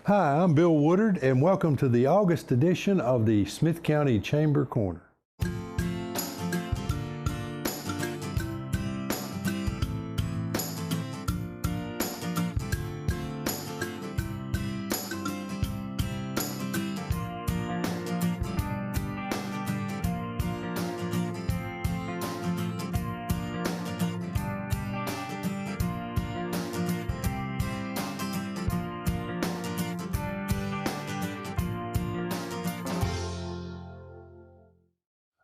Hi, I'm Bill Woodard, and welcome to the August edition of the Smith County Chamber Corner.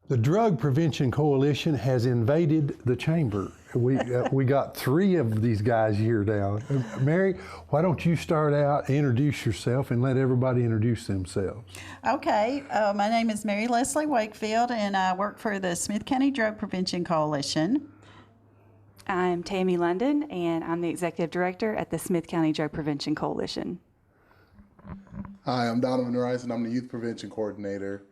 The Drug Prevention Coalition has invaded the chamber. We got three of these guys here now. Mary, why don't you start out, introduce yourself, and let everybody introduce themselves. Okay, my name is Mary Leslie Wakefield, and I work for the Smith County Drug Prevention Coalition. I'm Tammy London, and I'm the Executive Director at the Smith County Drug Prevention Coalition. Hi, I'm Donovan Rice, and I'm the Youth Prevention Coordinator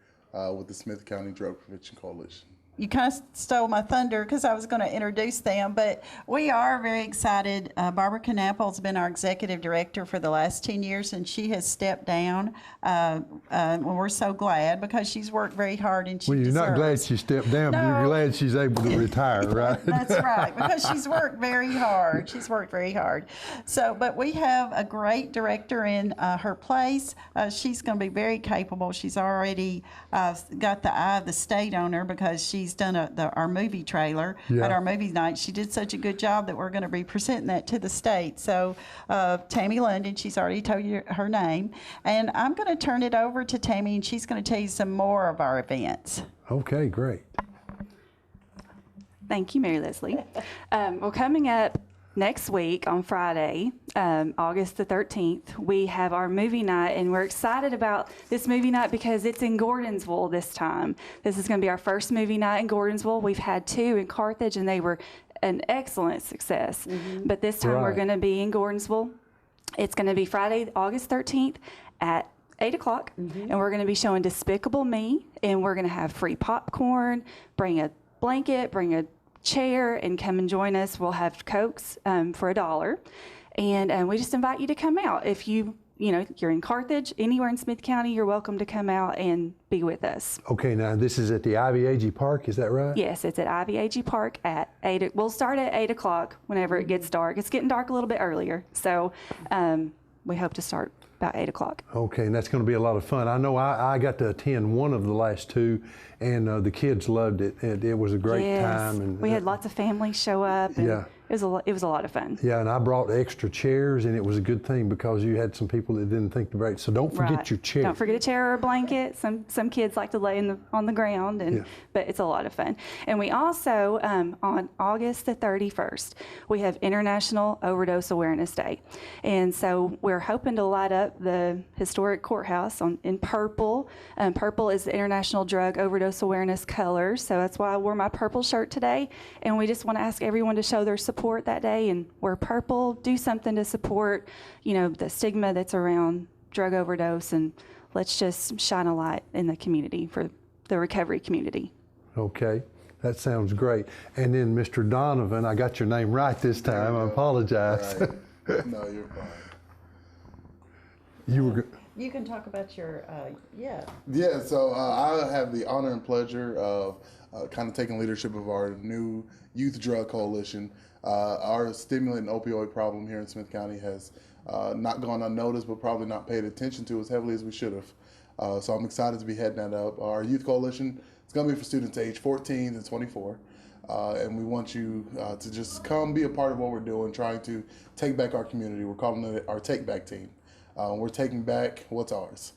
with the Smith County Drug Prevention Coalition. You kind of stole my thunder because I was going to introduce them, but we are very excited. Barbara Knapple's been our executive director for the last 10 years, and she has stepped down. We're so glad because she's worked very hard, and she Well, you're not glad deserves. she stepped down, but No. you're glad she's able to retire, right? That's right, because she's worked very hard. She's worked very hard. So, but we have a great director in her place. She's going to be very capable. She's already got the eye of the state on her because she's done our movie trailer at our movie night. She did such a good job that we're going to be presenting that to the state. So, Tammy London, she's already told you her name. And I'm going to turn it over to Tammy, and she's going to tell you some more of our events. Okay, great. Thank you, Mary Leslie. Well, coming up next week on Friday, August the 13th, we have our movie night, and we're excited about this movie night because it's in Gordonsville this time. This is going to be our first movie night in Gordonsville. We've had two in Carthage, and they were an excellent success. But this time we're going to be in Gordonsville. It's going to be Friday, August 13th at 8 o'clock, and we're going to be showing Despicable Me, and we're going to have free popcorn. Bring a blanket, bring a chair, and come and join us. We'll have Cokes for $1, and we just invite you to come out. If you're in Carthage, anywhere in Smith County, you're welcome to come out and be with us. Okay, now this is at the Ivy Agee Park, is that right? Yes, it's at Ivy Agee Park at 8. We'll start at 8 o'clock whenever it gets dark. It's getting dark a little bit earlier, so we hope to start about 8 o'clock. Okay, and that's going to be a lot of fun. I know I got to attend one of the last two, and the kids loved it. It was a great time. And we had lots of families show up. And it was a lot of fun. Yeah, and I brought extra chairs, and it was a good thing because you had some people that didn't think to break. So don't forget your chair. Don't forget a chair or a blanket. Some kids like to lay on the ground, but it's a lot of fun. And we also, on August the 31st, we have International Overdose Awareness Day. And so we're hoping to light up the historic courthouse in purple. Purple is the International Drug Overdose Awareness color, so that's why I wore my purple shirt today. And we just want to ask everyone to show their support that day and wear purple, do something to support, the stigma that's around drug overdose, and let's just shine a light in the community for the recovery community. Okay, that sounds great. And then Mr. Donovan, I got your name right this time. I apologize. Right. No, you're fine. You can talk about your, Yeah, so I have the honor and pleasure of kind of taking leadership of our new youth drug coalition. Our stimulant and opioid problem here in Smith County has not gone unnoticed, but probably not paid attention to as heavily as we should have. So I'm excited to be heading that up. Our youth coalition is going to be for students age 14 to 24. And we want you to just come be a part of what we're doing, trying to take back our community. We're calling it our Take Back Team. We're taking back what's ours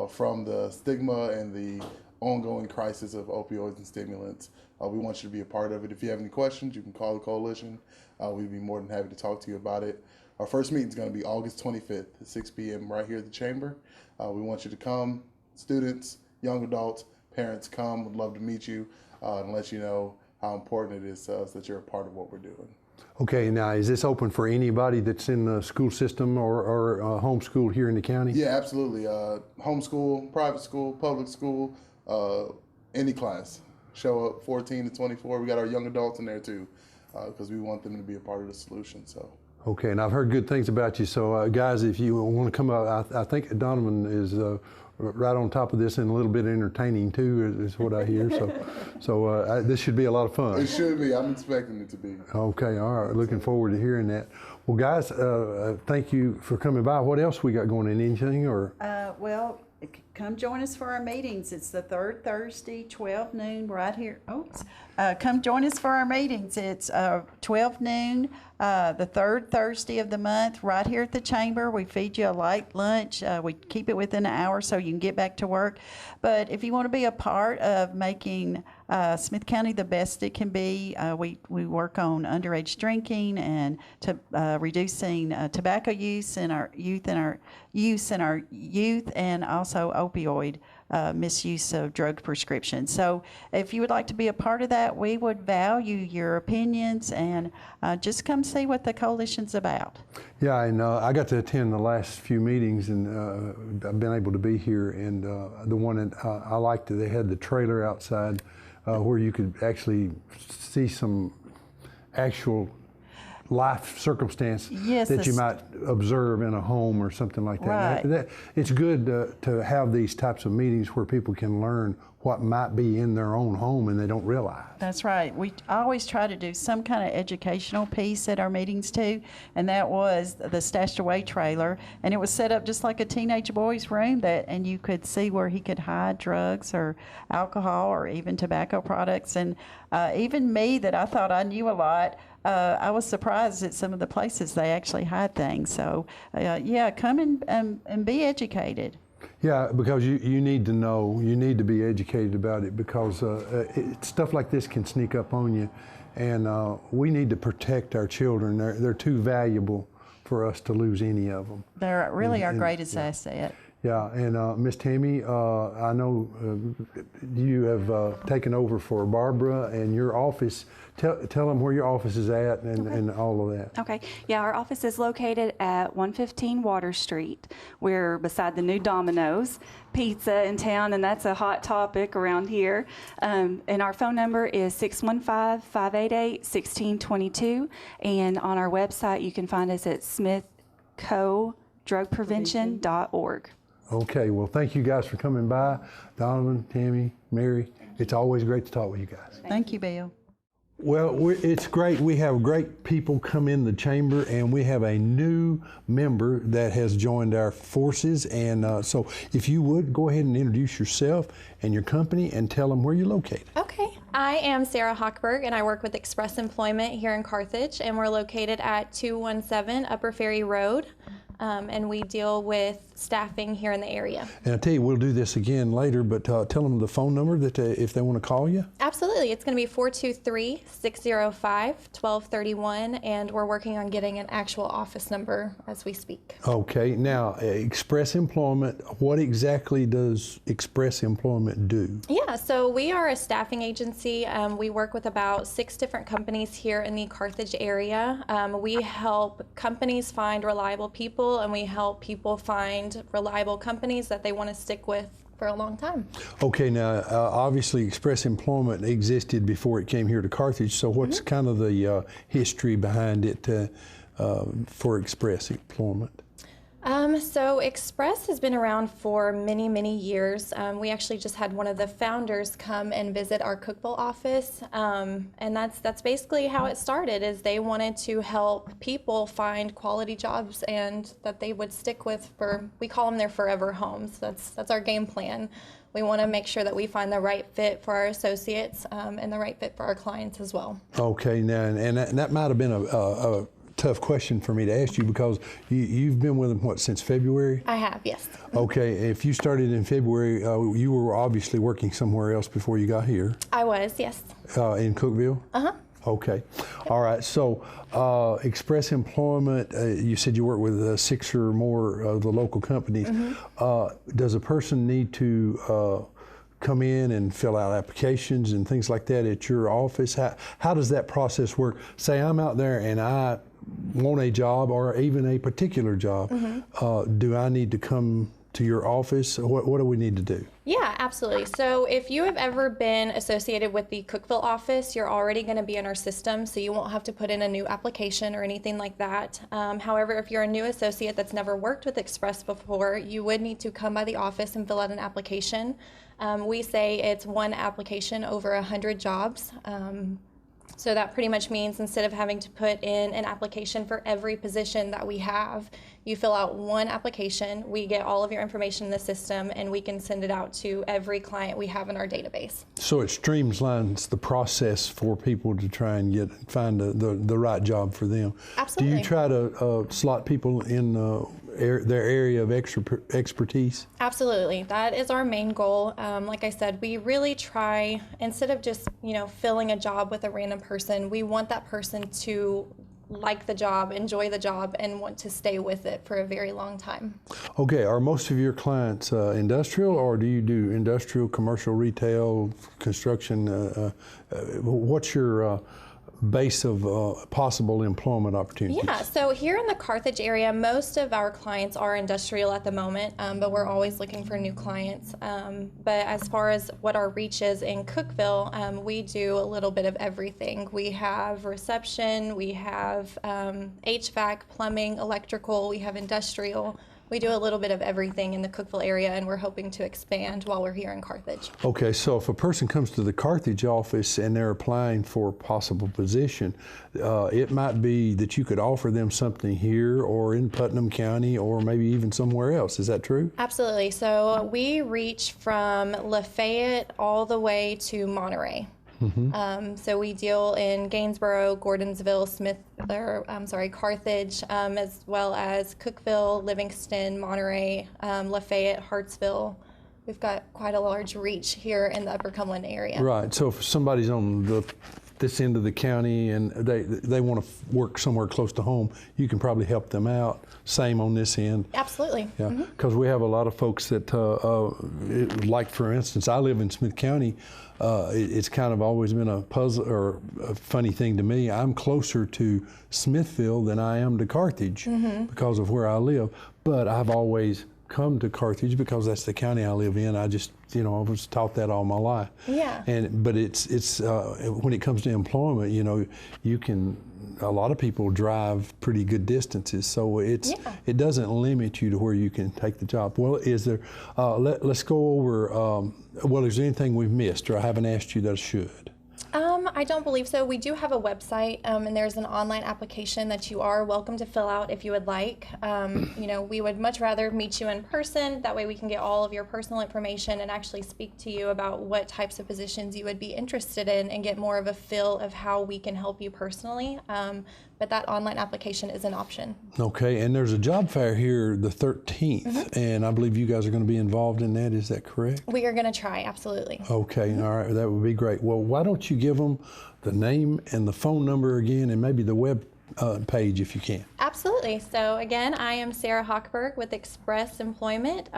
from the stigma and the ongoing crisis of opioids and stimulants. We want you to be a part of it. If you have any questions, you can call the coalition. We'd be more than happy to talk to you about it. Our first meeting is going to be August 25th at 6 p.m. right here at the chamber. We want you to come, students, young adults, parents, come. We'd love to meet you and let you know how important it is to us that you're a part of what we're doing. Okay, now is this open for anybody that's in the school system or homeschooled here in the county? Yeah, absolutely. Homeschool, private school, public school, any class. Show up 14 to 24. We got our young adults in there too, because we want them to be a part of the solution. So. Okay, and I've heard good things about you. So, guys, if you want to come up, I think Donovan is right on top of this and a little bit entertaining too, is what I hear. So, this should be a lot of fun. It should be. I'm expecting it to be. Okay, all right. Looking forward to hearing that. Well, guys, thank you for coming by. What else we got going in? Anything or? Well, come join us for our meetings. It's the third Thursday, 12 noon, right here. Oops. Come join us for our meetings. It's 12 noon, the third Thursday of the month, right here at the chamber. We feed you a light lunch. We keep it within an hour so you can get back to work. But if you want to be a part of making Smith County the best it can be, we work on underage drinking and reducing tobacco use in our youth and also opioid misuse of drug prescriptions. So if you would like to be a part of that, we would value your opinions, and just come see what the coalition's about. Yeah, and I got to attend the last few meetings, and I've been able to be here. And the one that I liked, they had the trailer outside where you could actually see some actual life circumstance that you might observe in a home or something like that. Right. It's good to have these types of meetings where people can learn what might be in their own home and they don't realize. That's right. We always try to do some kind of educational piece at our meetings too, and that was the Stashed Away trailer, and it was set up just like a teenage boy's room, and you could see where he could hide drugs or alcohol or even tobacco products. And even me, that I thought I knew a lot, I was surprised at some of the places they actually hide things. So yeah, come and be educated. Yeah, because you need to know, you need to be educated about it, because stuff like this can sneak up on you, and we need to protect our children. They're too valuable for us to lose any of them. They're really our greatest asset. Yeah, and Miss Tammy, I know you have taken over for Barbara and your office. Tell them where your office is at and all of that. Okay. Yeah, our office is located at 115 Water Street. We're beside the new Domino's Pizza in town, and that's a hot topic around here. And our phone number is 615-588-1622. And on our website, you can find us at smithcodrugprevention.org. Okay, well, thank you guys for coming by. Donovan, Tammy, Mary, it's always great to talk with you guys. Thank you, Bill. Well, it's great. We have great people come in the chamber, and we have a new member that has joined our forces. And so if you would, go ahead and introduce yourself and your company and tell them where you're located. Okay. I am Sarah Hochberg, and I work with Express Employment here in Carthage, and we're located at 217 Upper Ferry Road. And we deal with staffing here in the area. And I tell you, we'll do this again later, but tell them the phone number that if they want to call you. Absolutely. It's going to be 423-605-1231, and we're working on getting an actual office number as we speak. Okay. Now, Express Employment, what exactly does Express Employment do? Yeah, so we are a staffing agency. We work with about 6 different companies here in the Carthage area. We help companies find reliable people, and we help people find reliable companies that they want to stick with for a long time. Okay, now obviously Express Employment existed before it came here to Carthage, so what's kind of the history behind it for Express Employment? So Express has been around for many, many years. We actually just had one of the founders come and visit our Cookeville office, and that's basically how it started. Is they wanted to help people find quality jobs and that they would stick with for, we call them their forever homes. That's our game plan. We want to make sure that we find the right fit for our associates and the right fit for our clients as well. Okay, now and that might have been a tough question for me to ask you, because you've been with them, what, since February? I have, yes. Okay, if you started in February, you were obviously working somewhere else before you got here. I was, yes. In Cookeville? Uh-huh. Okay. All right, so Express Employment, you said you work with 6 or more of the local companies. Does a person need to come in and fill out applications and things like that at your office? How does that process work? Say I'm out there and I want a job or even a particular job. Do I need to come to your office? What do we need to do? Yeah, absolutely. So if you have ever been associated with the Cookeville office, you're already going to be in our system, so you won't have to put in a new application or anything like that. However, if you're a new associate that's never worked with Express before, you would need to come by the office and fill out an application. We say it's one application over 100 jobs. So that pretty much means instead of having to put in an application for every position that we have, you fill out one application, we get all of your information in the system, and we can send it out to every client we have in our database. So it streamlines the process for people to try and find the right job for them. Absolutely. Do you try to slot people in their area of expertise? Absolutely. That is our main goal. Like I said, we really try, instead of just, filling a job with a random person, we want that person to like the job, enjoy the job, and want to stay with it for a very long time. Okay, are most of your clients industrial, or do you do industrial, commercial, retail, construction? What's your base of possible employment opportunities? Yeah, so here in the Carthage area, most of our clients are industrial at the moment, but we're always looking for new clients. But as far as what our reach is in Cookeville, we do a little bit of everything. We have reception, we have HVAC, plumbing, electrical, we have industrial. We do a little bit of everything in the Cookeville area, and we're hoping to expand while we're here in Carthage. Okay, so if a person comes to the Carthage office and they're applying for a possible position, it might be that you could offer them something here or in Putnam County or maybe even somewhere else. Is that true? Absolutely. So we reach from Lafayette all the way to Monterey. So we deal in Gainesboro, Gordonsville, Carthage, as well as Cookeville, Livingston, Monterey, Lafayette, Hartsville. We've got quite a large reach here in the Upper Cumberland area. Right. So if somebody's on this end of the county and they want to work somewhere close to home, you can probably help them out. Same on this end. Absolutely. Yeah, because we have a lot of folks that, like for instance, I live in Smith County. It's kind of always been a puzzle or a funny thing to me. I'm closer to Smithville than I am to Carthage because of where I live. But I've always come to Carthage because that's the county I live in. I just, I was taught that all my life. Yeah. But it's when it comes to employment, you can. A lot of people drive pretty good distances, so it doesn't limit you to where you can take the job. Well, is there? Let's go over. Is there anything we've missed, or I haven't asked you that I should? I don't believe so. We do have a website, and there's an online application that you are welcome to fill out if you would like. We would much rather meet you in person. That way we can get all of your personal information and actually speak to you about what types of positions you would be interested in and get more of a feel of how we can help you personally. But that online application is an option. Okay, and there's a job fair here the 13th, and I believe you guys are going to be involved in that. Is that correct? We are going to try, absolutely. Okay, all right, that would be great. Well, why don't you give them the name and the phone number again, and maybe the web page if you can. Absolutely. So again, I am Sarah Hochberg with Express Employment.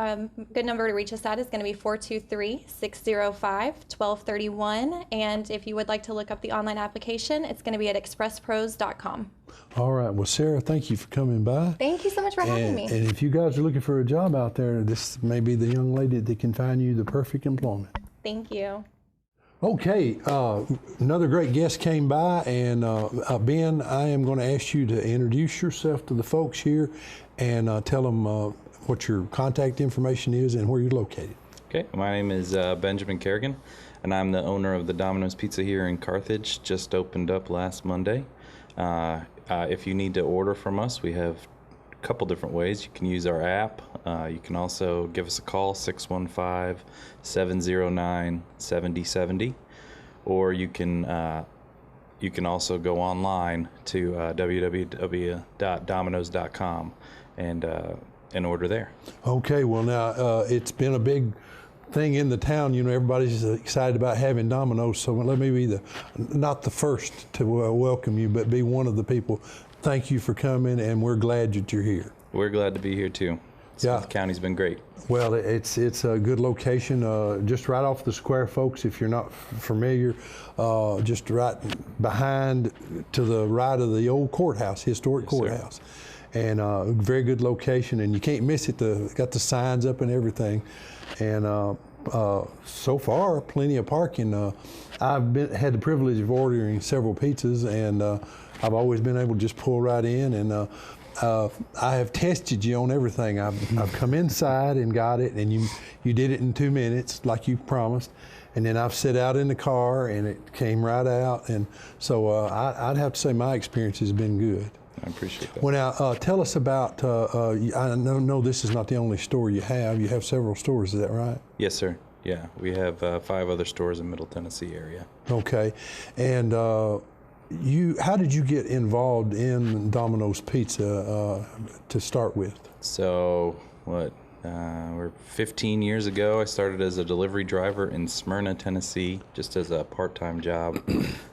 Good number to reach us at is going to be 423-605-1231. And if you would like to look up the online application, it's going to be at expresspros.com. All right. Well, Sarah, thank you for coming by. Thank you so much for having me. And if you guys are looking for a job out there, this may be the young lady that can find you the perfect employment. Thank you. Okay, another great guest came by, and Ben, I am going to ask you to introduce yourself to the folks here and tell them what your contact information is and where you're located. Okay, my name is Benjamin Kerrigan, and I'm the owner of the Domino's Pizza here in Carthage. Just opened up last Monday. If you need to order from us, we have a couple different ways. You can use our app. You can also give us a call, 615-709-7070, or you can also go online to www.domino's.com and order there. Okay, well now it's been a big thing in the town. Everybody's excited about having Domino's, so let me be not the first to welcome you, but be one of the people. Thank you for coming, and we're glad that you're here. We're glad to be here too. Smith County's been great. Well, it's a good location, just right off the square, folks. If you're not familiar, just right behind to the right of the old courthouse, historic courthouse. and very good location, and you can't miss it. Got the signs up and everything, and so far plenty of parking. I've had the privilege of ordering several pizzas, and I've always been able to just pull right in, and I have tested you on everything. I've come inside and got it, and you did it in 2 minutes like you promised. And then I've sat out in the car, and it came right out. And so I'd have to say my experience has been good. I appreciate that. Well, now tell us about. I know this is not the only store you have. You have several stores. Is that right? Yes, sir. Yeah, we have 5 other stores in Middle Tennessee area. Okay, and how did you get involved in Domino's Pizza to start with? So we're 15 years ago. I started as a delivery driver in Smyrna, Tennessee, just as a part-time job,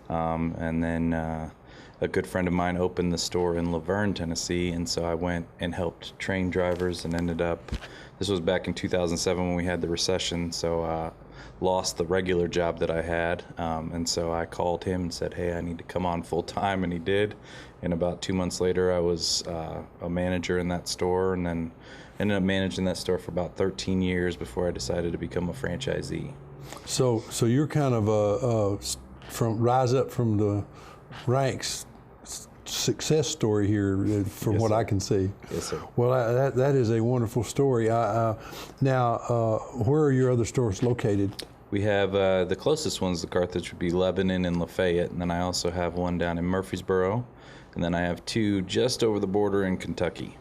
and then a good friend of mine opened the store in Laverne, Tennessee, and so I went and helped train drivers and ended up. This was back in 2007 when we had the recession, so lost the regular job that I had, and so I called him and said, hey, I need to come on full time, and he did. And about 2 months later, I was a manager in that store, and then ended up managing that store for about 13 years before I decided to become a franchisee. So you're kind of rise up from the ranks success story here, from Yes, what sir. I can see. Yes, sir. Well, that is a wonderful story. Now, where are your other stores located? We have the closest ones to Carthage would be Lebanon and Lafayette, and then I also have one down in Murfreesboro, and then I have 2 just over the border in Kentucky,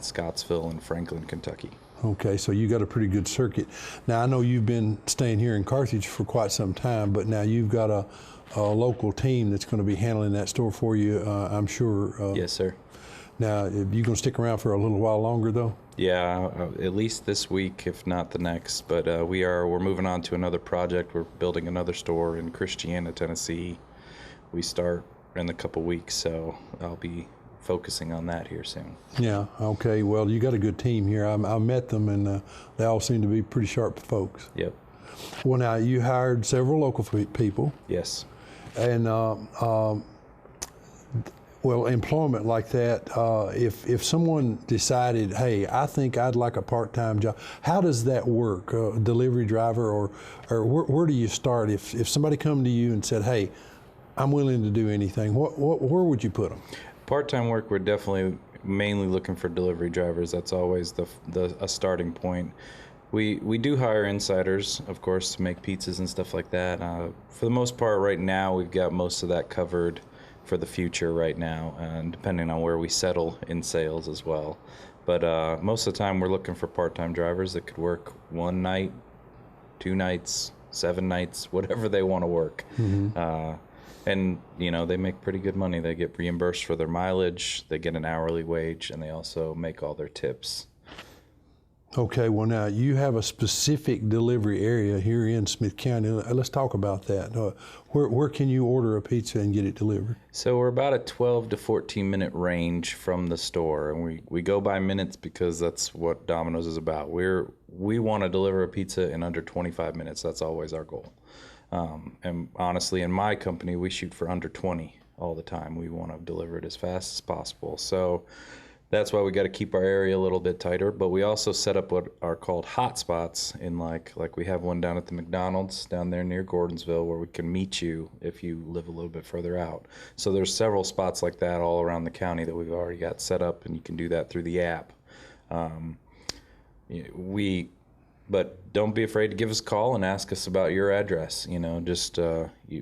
Scottsville and Franklin, Kentucky. Okay, so you got a pretty good circuit. Now, I know you've been staying here in Carthage for quite some time, but now you've got a local team that's going to be handling that store for you, I'm sure. Yes, sir. Now, you going to stick around for a little while longer, though? Yeah, at least this week, if not the next. But we're moving on to another project. We're building another store in Christiana, Tennessee. We start in a couple weeks, so I'll be focusing on that here soon. Yeah, okay. Well, you got a good team here. I met them, and they all seem to be pretty sharp folks. Yep. Well, now, you hired several local people, Yes. and well, employment like that, if someone decided, hey, I think I'd like a part-time job, how does that work? Delivery driver, or where do you start? If somebody come to you and said, hey, I'm willing to do anything, where would you put them? Part-time work, we're definitely mainly looking for delivery drivers. That's always a starting point. We do hire insiders, of course, to make pizzas and stuff like that. For the most part, right now, we've got most of that covered for the future right now, and depending on where we settle in sales as well. But most of the time, we're looking for part-time drivers that could work 1 night, 2 nights, 7 nights, whatever they want to work. And, they make pretty good money. They get reimbursed for their mileage, they get an hourly wage, and they also make all their tips. Okay, well, now, you have a specific delivery area here in Smith County. Let's talk about that. Where can you order a pizza and get it delivered? So we're about a 12 to 14 minute range from the store, and we go by minutes because that's what Domino's is about. We want to deliver a pizza in under 25 minutes. That's always our goal. And honestly, in my company, we shoot for under 20 all the time. We want to deliver it as fast as possible. So that's why we got to keep our area a little bit tighter. But we also set up what are called hot spots in like we have one down at the McDonald's down there near Gordonsville where we can meet you if you live a little bit further out. So there's several spots like that all around the county that we've already got set up, and you can do that through the app. But don't be afraid to give us a call and ask us about your address. Just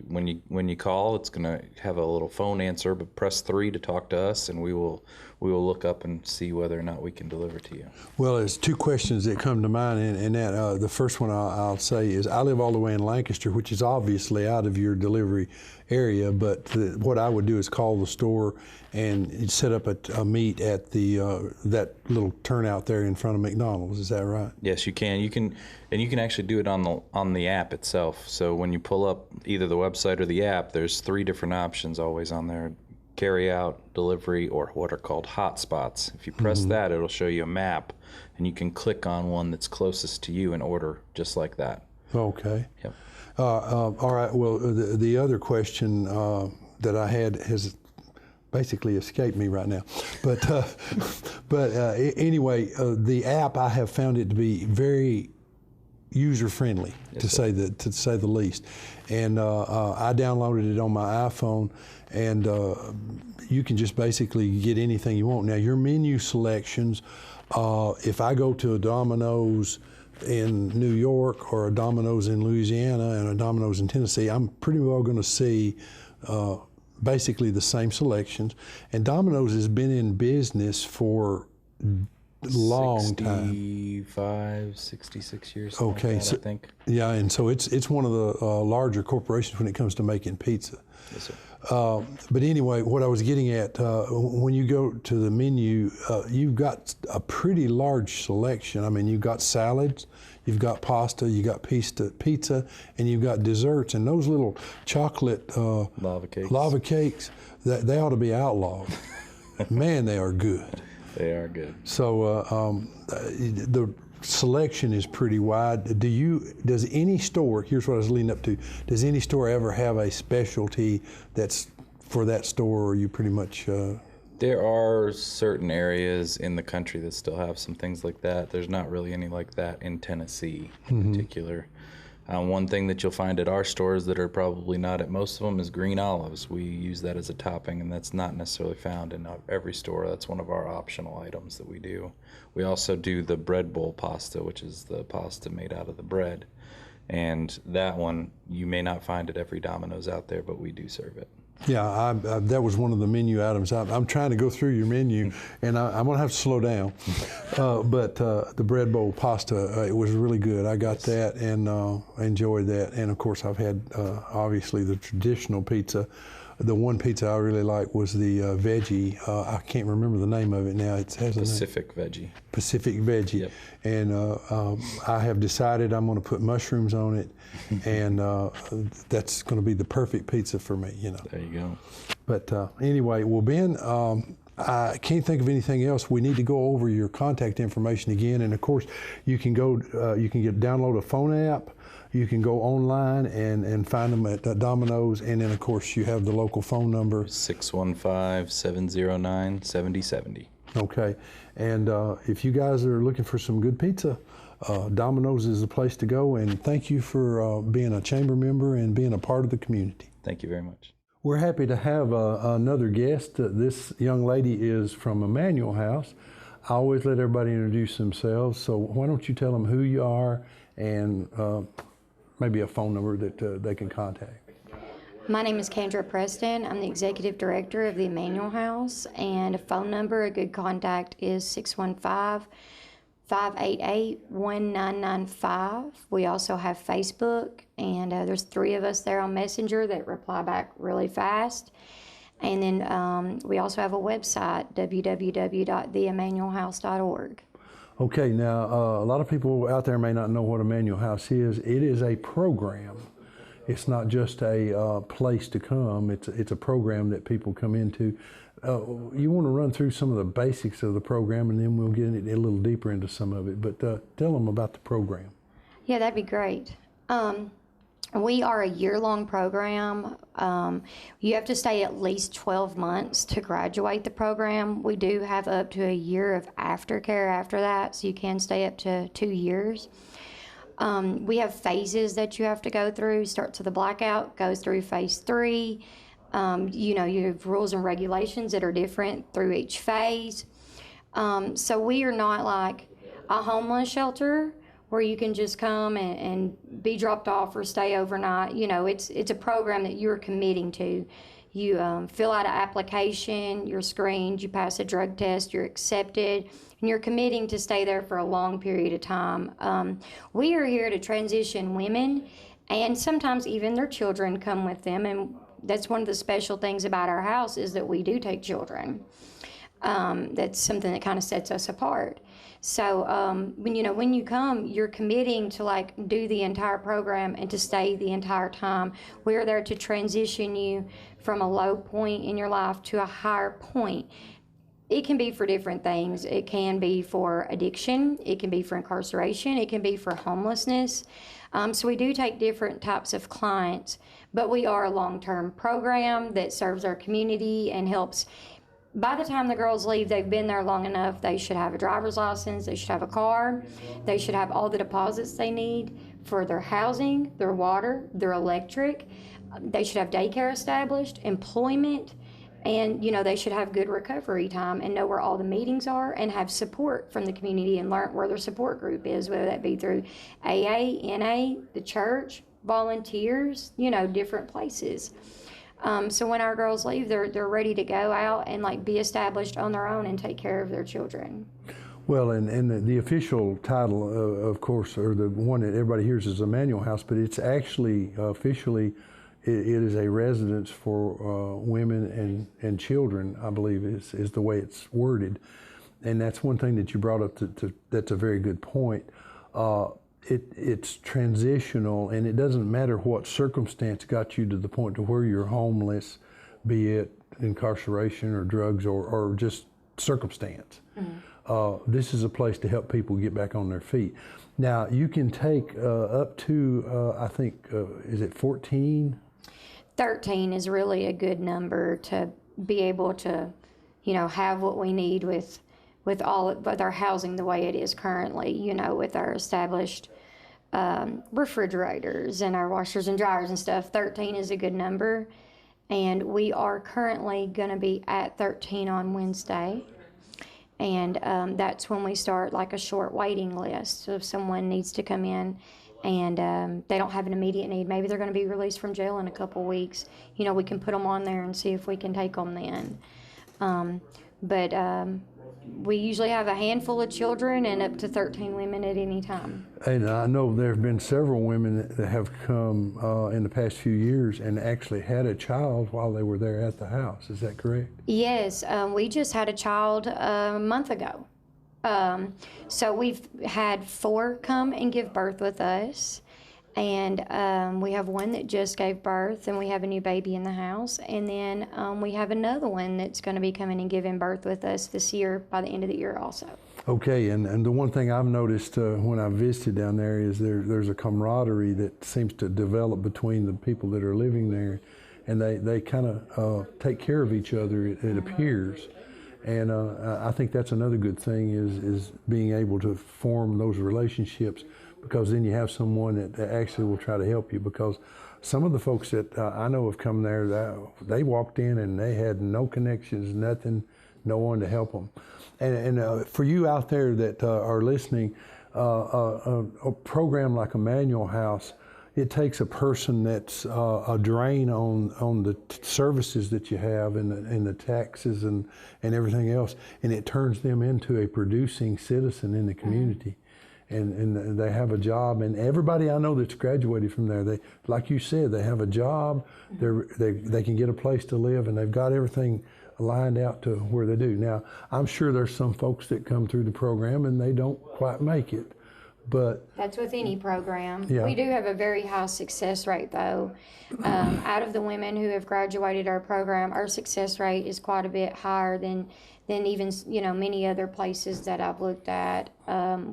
when you call, it's going to have a little phone answer, but press 3 to talk to us, and we will look up and see whether or not we can deliver to you. Well, there's 2 questions that come to mind, and that the first one I'll say is I live all the way in Lancaster, which is obviously out of your delivery area, but what I would do is call the store and set up a meet at that little turnout there in front of McDonald's. Is that right? Yes, you can. You can actually do it on the app itself. So when you pull up either the website or the app, there's 3 different options always on there: carry out, delivery, or what are called hot spots. If you press that, it'll show you a map, and you can click on one that's closest to you and order just like that. Okay. Yep. All right. Well, the other question that I had has basically escaped me right now. But anyway, the app, I have found it to be very user friendly, to say the least. And I downloaded it on my iPhone, and you can just basically get anything you want. Now, your menu selections, if I go to a Domino's in New York or a Domino's in Louisiana and a Domino's in Tennessee, I'm pretty well going to see basically the same selections. And Domino's has been in business for a long time. 65, 66 years. Something Okay, like that, so I think. yeah, and so it's one of the larger corporations when it comes to making pizza. Yes, sir. But anyway, what I was getting at, when you go to the menu, you've got a pretty large selection. I mean, you've got salads, you've got pasta, you've got pizza, and you've got desserts. And those little chocolate Lava cakes. they ought to be outlawed. Man, they are good. They are good. So the selection is pretty wide. Does any store, here's what I was leading up to, does any store ever have a specialty that's for that store, or are you pretty much... There are certain areas in the country that still have some things like that. There's not really any like that in Tennessee in particular. One thing that you'll find at our stores that are probably not at most of them is green olives. We use that as a topping, and that's not necessarily found in every store. That's one of our optional items that we do. We also do the bread bowl pasta, which is the pasta made out of the bread. And that one, you may not find at every Domino's out there, but we do serve it. Yeah, that was one of the menu items. I'm trying to go through your menu, and I'm going to have to slow down. But the bread bowl pasta, it was really good. I got that and enjoyed that. And of course, I've had obviously the traditional pizza. The one pizza I really liked was the veggie. I can't remember the name of it now. It has Pacific Veggie. Pacific Veggie. Yep. And I have decided I'm going to put mushrooms on it, and that's going to be the perfect pizza for me, you know. There you go. But anyway, well, Ben, I can't think of anything else. We need to go over your contact information again, and of course, you can go, download a phone app. You can go online and find them at Domino's, and then of course you have the local phone number. 615-709-7070. Okay, and if you guys are looking for some good pizza, Domino's is the place to go, and thank you for being a chamber member and being a part of the community. Thank you very much. We're happy to have another guest. This young lady is from Emmanuel House. I always let everybody introduce themselves, so why don't you tell them who you are and maybe a phone number that they can contact. My name is Kendra Preston. I'm the Executive Director of the Emmanuel House, and a phone number, a good contact is 615-588-1995. We also have Facebook, and there's 3 of us there on Messenger that reply back really fast. And then we also have a website, www.theemmanuelhouse.org. Okay, now a lot of people out there may not know what Emmanuel House is. It is a program. It's not just a place to come. It's a program that people come into. You want to run through some of the basics of the program, and then we'll get a little deeper into some of it. But tell them about the program. Yeah, that'd be great. We are a year-long program. You have to stay at least 12 months to graduate the program. We do have up to a year of aftercare after that, so you can stay up to 2 years. We have phases that you have to go through. Starts with a blackout, goes through phase 3. You have rules and regulations that are different through each phase. So we are not like a homeless shelter where you can just come and be dropped off or stay overnight. It's a program that you're committing to. You fill out an application, you're screened, you pass a drug test, you're accepted, and you're committing to stay there for a long period of time. We are here to transition women, and sometimes even their children come with them, and that's one of the special things about our house is that we do take children. That's something that kind of sets us apart. So when you come, you're committing to do the entire program and to stay the entire time. We're there to transition you from a low point in your life to a higher point. it can be for different things. It can be for addiction, it can be for incarceration, it can be for homelessness. So we do take different types of clients, but we are a long-term program that serves our community and helps. By the time the girls leave, they've been there long enough. They should have a driver's license, they should have a car, they should have all the deposits they need for their housing, their water, their electric. They should have daycare established, employment, and they should have good recovery time and know where all the meetings are and have support from the community and learn where their support group is, whether that be through AA, NA, the church, volunteers, different places. So when our girls leave, they're ready to go out and be established on their own and take care of their children. Well, and the official title, of course, or the one that everybody hears is Emmanuel House, but it's actually officially, it is a residence for women and children, I believe is the way it's worded. And that's one thing that you brought up, that's a very good point. It's transitional, and it doesn't matter what circumstance got you to the point to where you're homeless, be it incarceration or drugs or just circumstance. Mm-hmm. This is a place to help people get back on their feet. Now, you can take up to, I think, is it 14? 13 is really a good number to be able to, have what we need with our housing the way it is currently, with our established refrigerators and our washers and dryers and stuff. 13 is a good number, and we are currently going to be at 13 on Wednesday, and that's when we start a short waiting list. So if someone needs to come in and they don't have an immediate need, maybe they're going to be released from jail in a couple weeks, we can put them on there and see if we can take them then. But we usually have a handful of children and up to 13 women at any time. And I know there have been several women that have come in the past few years and actually had a child while they were there at the house. Is that correct? Yes, we just had a child a month ago. So we've had 4 come and give birth with us. And we have one that just gave birth, and we have a new baby in the house. And then we have another one that's going to be coming and giving birth with us this year, by the end of the year also. Okay, and the one thing I've noticed when I visited down there is there's a camaraderie that seems to develop between the people that are living there, and they kind of take care of each other, it appears. And I think that's another good thing is being able to form those relationships, because then you have someone that actually will try to help you. Because some of the folks that I know have come there, they walked in and they had no connections, nothing, no one to help them. And for you out there that are listening, a program like Emmanuel House, it takes a person that's a drain on the services that you have and the taxes and everything else, and it turns them into a producing citizen in the community. And they have a job, and everybody I know that's graduated from there, they, like you said, they have a job, they can get a place to live, and they've got everything lined out to where they do. Now, I'm sure there's some folks that come through the program and they don't quite make it, but that's with any program. Yeah. We do have a very high success rate, though. Out of the women who have graduated our program, our success rate is quite a bit higher than even many other places that I've looked at.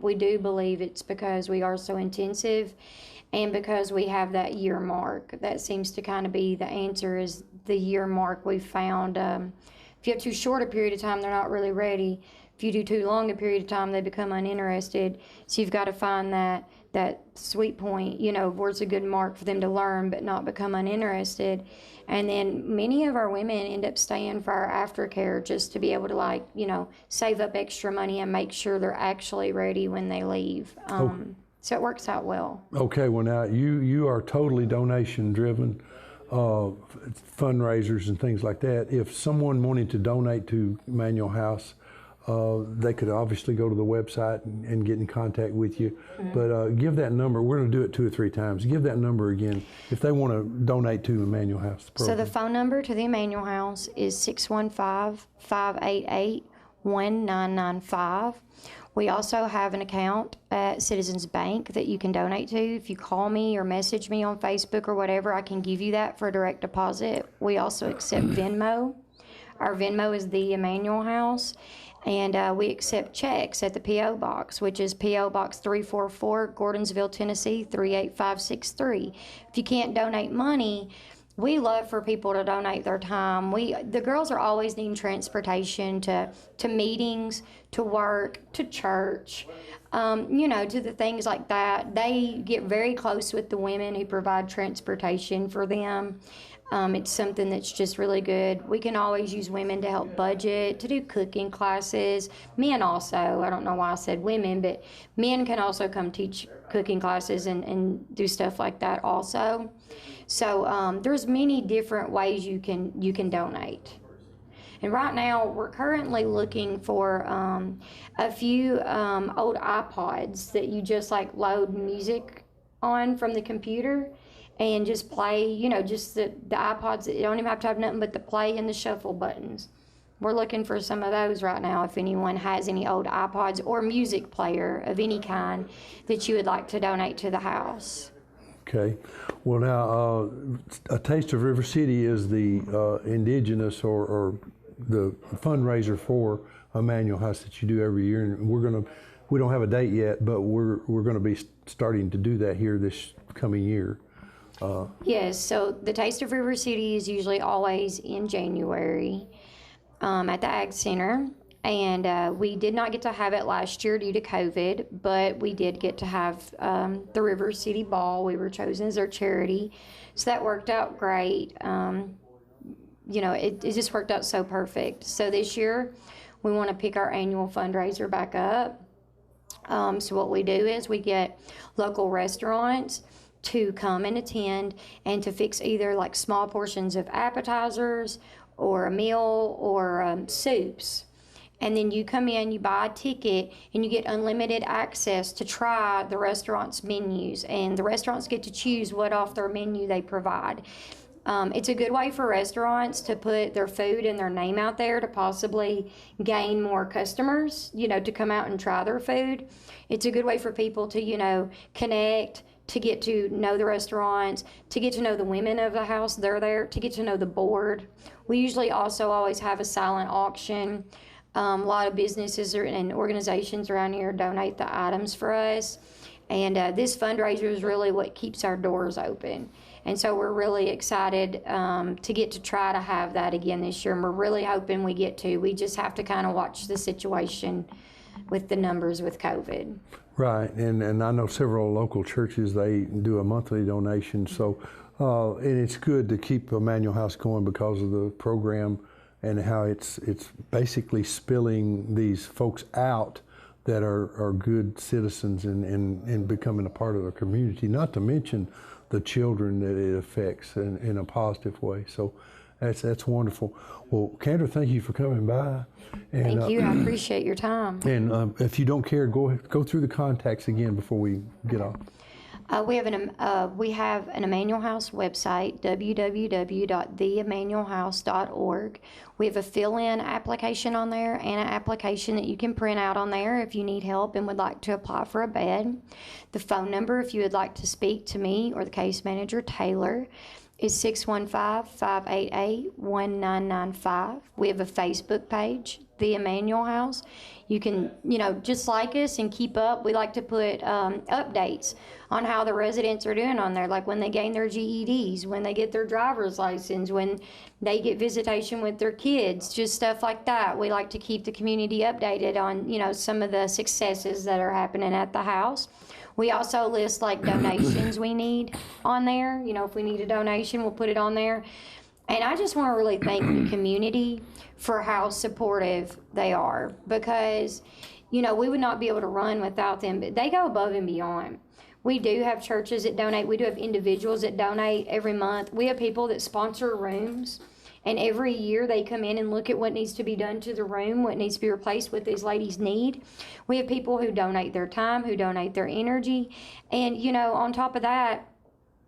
We do believe it's because we are so intensive, and because we have that year mark. That seems to kind of be the answer, is the year mark. We've found if you have too short a period of time, they're not really ready. If you do too long a period of time, they become uninterested. So you've got to find that sweet point, where it's a good mark for them to learn but not become uninterested. And then many of our women end up staying for our aftercare just to be able to save up extra money and make sure they're actually ready when they leave. So it works out well. Okay, well now you are totally donation driven, fundraisers and things like that. If someone wanted to donate to Emmanuel House, they could obviously go to the website and get in contact with you. Mm-hmm. But give that number. We're going to do it 2 or 3 times. Give that number again if they want to donate to Emmanuel House. So the phone number to the Emmanuel House is 615-588-1995. We also have an account at Citizens Bank that you can donate to. If you call me or message me on Facebook or whatever, I can give you that for a direct deposit. We also accept Venmo. Our Venmo is the Emmanuel House. And we accept checks at the P.O. Box, which is P.O. Box 344, Gordonsville, Tennessee, 38563. If you can't donate money, we love for people to donate their time. The girls are always needing transportation to meetings, to work, to church, to the things like that. They get very close with the women who provide transportation for them. It's something that's just really good. We can always use women to help budget, to do cooking classes. Men also, I don't know why I said women, but men can also come teach cooking classes and do stuff like that also. So there's many different ways you can donate. And right now, we're currently looking for a few old iPods that you just like load music on from the computer and just play, just the iPods. You don't even have to have nothing but the play and the shuffle buttons. We're looking for some of those right now if anyone has any old iPods or music player of any kind that you would like to donate to the house. Okay. Well, now, A Taste of River City is the indigenous or the fundraiser for Emmanuel House that you do every year, and we don't have a date yet, but we're going to be starting to do that here this coming year. Yes, so the Taste of River City is usually always in January at the Ag Center. And we did not get to have it last year due to COVID, but we did get to have the River City Ball. We were chosen as our charity, so that worked out great. It just worked out so perfect. So this year, we want to pick our annual fundraiser back up. So what we do is we get local restaurants to come and attend and to fix either like small portions of appetizers or a meal or soups. And then you come in, you buy a ticket, and you get unlimited access to try the restaurant's menus. And the restaurants get to choose what off their menu they provide. It's a good way for restaurants to put their food and their name out there to possibly gain more customers, to come out and try their food. It's a good way for people to, connect, to get to know the restaurants, to get to know the women of the house. They're there to get to know the board. We usually also always have a silent auction. A lot of businesses and organizations around here donate the items for us. And this fundraiser is really what keeps our doors open. And so we're really excited to get to try to have that again this year. And we're really hoping we get to. We just have to kind of watch the situation with the numbers with COVID. Right, and I know several local churches, they do a monthly donation. So, and it's good to keep Emmanuel House going because of the program and how it's basically spilling these folks out that are good citizens and becoming a part of the community, not to mention the children that it affects in a positive way. So that's wonderful. Well, Kendra, thank you for coming by. And, Thank you. I appreciate your time. And if you don't care, go through the contacts again before we get off. We have an Emmanuel House website, www.theemmanuelhouse.org. We have a fill-in application on there and an application that you can print out on there if you need help and would like to apply for a bed. The phone number, if you would like to speak to me or the case manager, Taylor, is 615-588-1995. We have a Facebook page, The Emmanuel House. You can, just like us and keep up. We like to put updates on how the residents are doing on there, like when they gain their GEDs, when they get their driver's license, when they get visitation with their kids, just stuff like that. We like to keep the community updated on, some of the successes that are happening at the house. We also list like donations we need on there. If we need a donation, we'll put it on there. And I just want to really thank the community for how supportive they are because, we would not be able to run without them, but they go above and beyond. We do have churches that donate. We do have individuals that donate every month. We have people that sponsor rooms. And every year they come in and look at what needs to be done to the room, what needs to be replaced, what these ladies need. We have people who donate their time, who donate their energy. And, on top of that,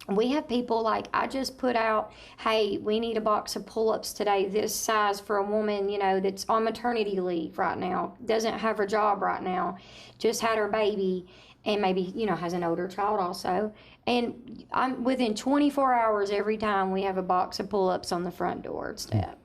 we have people like, I just put out, hey, we need a box of pull-ups today, this size for a woman, that's on maternity leave right now, doesn't have her job right now, just had her baby, and maybe, has an older child also. And I'm within 24 hours every time we have a box of pull-ups on the front door step.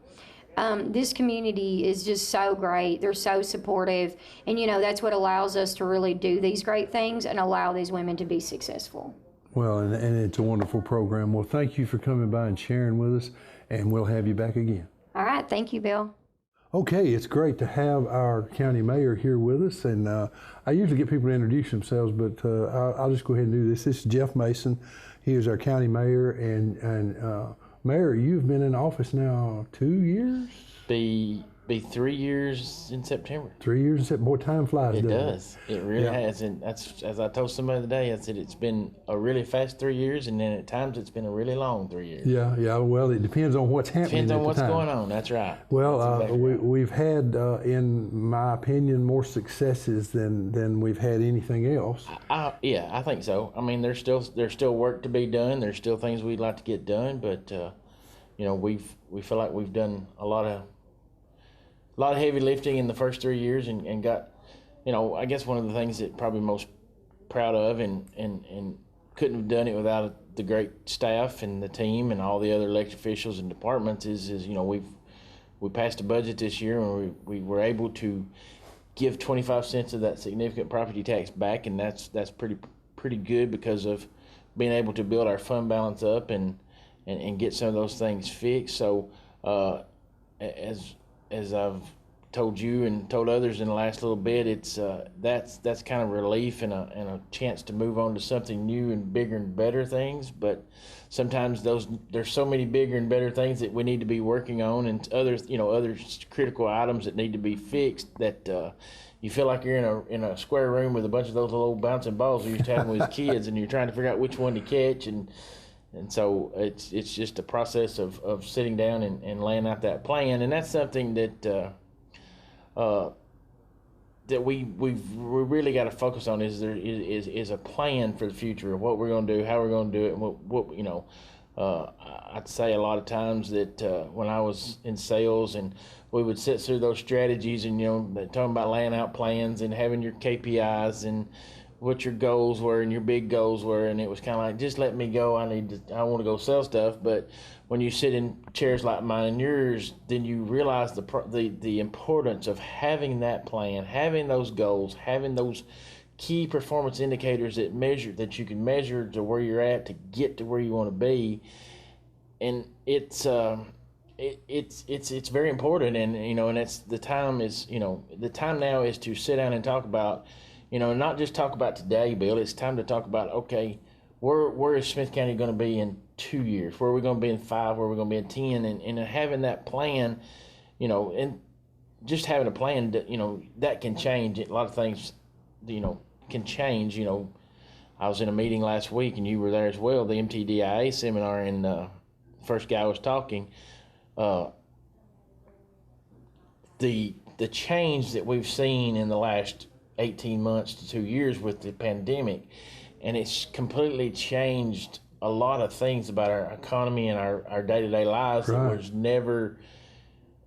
This community is just so great. They're so supportive. And, that's what allows us to really do these great things and allow these women to be successful. Well, and it's a wonderful program. Well, thank you for coming by and sharing with us, and we'll have you back again. All right. Thank you, Bill. Okay, it's great to have our county mayor here with us, and I usually get people to introduce themselves, but I'll just go ahead and do this. This is Jeff Mason. He is our county mayor, and Mayor, you've been in office now 2 years? Be 3 years in September. 3 years in September. Boy, time flies, It doesn't does. It really Yeah. has. And that's, as I told somebody today, I said it's been a really fast 3 years, and then at times it's been a really long 3 years. Yeah. Well, it depends on what's happening. Depends on at the what's time. going on. That's right. Well, That's exactly right. we've had, in my opinion, more successes than we've had anything else. Yeah, I think so. I mean, there's still work to be done. There's still things we'd like to get done, but we feel like we've done a lot of heavy lifting in the first 3 years, and got, I guess one of the things that probably most proud of, and couldn't have done it without the great staff and the team and all the other elected officials and departments is we passed a budget this year, and we were able to give 25 cents of that significant property tax back, and that's pretty good because of being able to build our fund balance up and get some of those things fixed. So as I've told you and told others in the last little bit, it's that's kind of relief and a chance to move on to something new and bigger and better things. But sometimes there's so many bigger and better things that we need to be working on, and other critical items that need to be fixed that you feel like you're in a square room with a bunch of those little bouncing balls we used to have with kids, and you're trying to figure out which one to catch, and so it's just a process of sitting down and laying out that plan, and that's something that we really got to focus on is a plan for the future of what we're going to do, how we're going to do it, and what I'd say a lot of times that when I was in sales and we would sit through those strategies and talking about laying out plans and having your KPIs and what your goals were and your big goals were, and it was kind of like, just let me go. I want to go sell stuff. But when you sit in chairs like mine and yours, then you realize the importance of having that plan, having those goals, having those key performance indicators that you can measure to where you're at to get to where you want to be, and it's very important. And and it's the time now is to sit down and talk about. Not just talk about today, Bill. It's time to talk about, okay, where is Smith County going to be in 2 years? Where are we going to be in 5? Where are we going to be in 10? And having that plan, and just having a plan, that can change. A lot of things, can change. I was in a meeting last week, and you were there as well, the MTDIA seminar, and the first guy was talking. The change that we've seen in the last 18 months to 2 years with the pandemic, and it's completely changed a lot of things about our economy and our day-to-day lives. Right. That was never,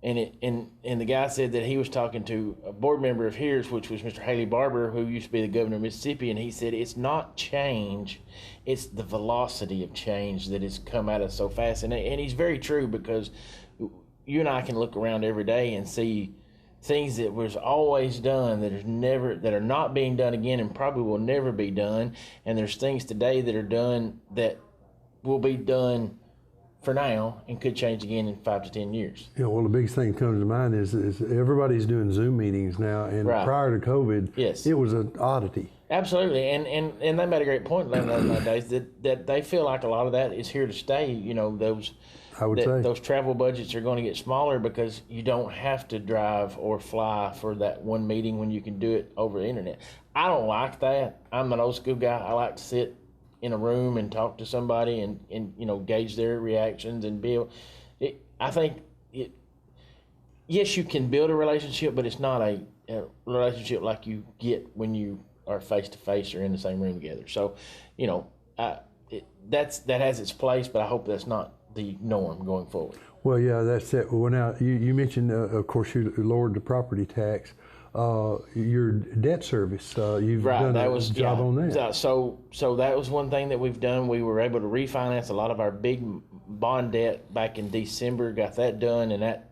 and the guy said that he was talking to a board member of his, which was Mr. Haley Barber, who used to be the governor of Mississippi, and he said it's not change, it's the velocity of change that has come at us so fast. And he's very true, because you and I can look around every day and see things that was always done that are not being done again and probably will never be done, and there's things today that are done that will be done for now and could change again in 5 to 10 years. Well, the biggest thing that comes to mind is everybody's doing Zoom meetings now, and Right. prior to COVID, Yes. it was an oddity. Absolutely, and they made a great point nowadays that they feel like a lot of that is here to stay. I would say. Those travel budgets are going to get smaller because you don't have to drive or fly for that one meeting when you can do it over the internet. I don't like that. I'm an old school guy. I like to sit in a room and talk to somebody and gauge their reactions and yes, you can build a relationship, but it's not a relationship like you get when you are face to face or in the same room together. So, that has its place, but I hope that's not the norm going forward. Well, yeah, that's it. Well, now you mentioned, of course, you lowered the property tax. Your debt service, you've done a job on that. So that was one thing that we've done. We were able to refinance a lot of our big bond debt back in December. Got that done, and that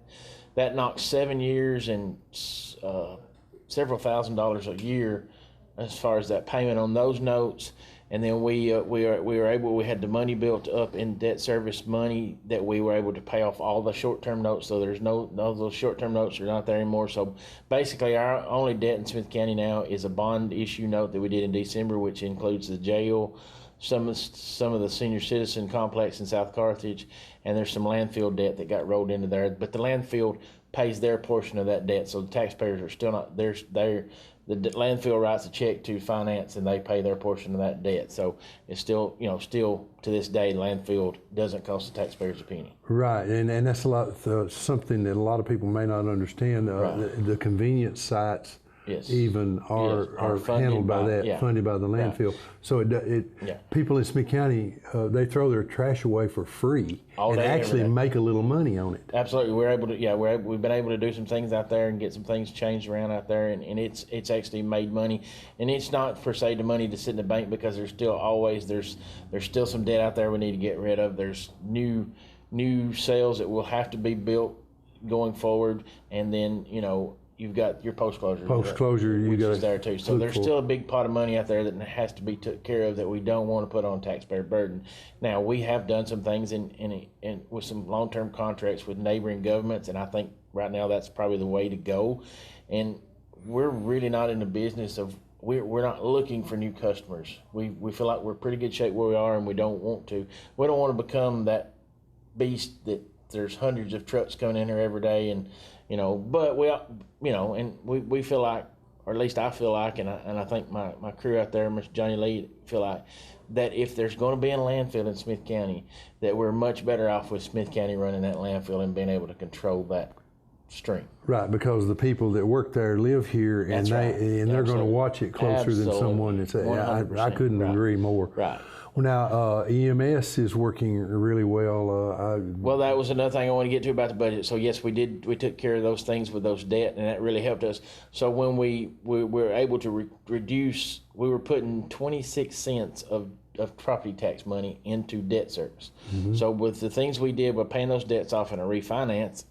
that knocks 7 years and several $1,000s a year as far as that payment on those notes. And then we had the money built up in debt service money that we were able to pay off all the short-term notes. So there's no those short-term notes are not there anymore. So basically, our only debt in Smith County now is a bond issue note that we did in December, which includes the jail, some of the senior citizen complex in South Carthage, and there's some landfill debt that got rolled into there. But the landfill pays their portion of that debt, so the taxpayers are still not there. The landfill writes a check to finance, and they pay their portion of that debt. So it's still to this day, landfill doesn't cost the taxpayers a penny. Right, and that's a lot something that a lot of people may not understand. Right. The convenience sites Yes. even are handled by that, funded by the landfill. Right. So people in Smith County, they throw their trash away for free All and day, actually every day. make a little money on it. Absolutely, we've been able to do some things out there and get some things changed around out there, and it's actually made money. And it's not per se the money to sit in the bank, because there's still some debt out there we need to get rid of. There's new sales that will have to be built going forward, and then you've got your post-closure. Post-closure, you which got is there too. So there's still a big pot of money out there that has to be took care of that we don't want to put on taxpayer burden. Now, we have done some things in with some long-term contracts with neighboring governments, and I think right now that's probably the way to go. And we're really not in the business of we're not looking for new customers. We feel like we're pretty good shape where we are, and we don't want to become that beast that there's hundreds of trucks coming in here every day, and but we feel like, or at least I feel like, and I think my crew out there, Mr. Johnny Lee, feel like that if there's going to be a landfill in Smith County, that we're much better off with Smith County running that landfill and being able to control that stream. Right, because the people that work there live here, and That's right. they're going to Absolutely. watch it closer than Absolutely. someone that's. I 100%. couldn't Right. agree more. Right. Well, now EMS is working really well. Well, that was another thing I want to get to about the budget. So yes, we took care of those things with those debt, and that really helped us. So when we were able to reduce, we were putting 26 cents of property tax money into debt service. Mm-hmm. So with the things we did by paying those debts off in a refinance,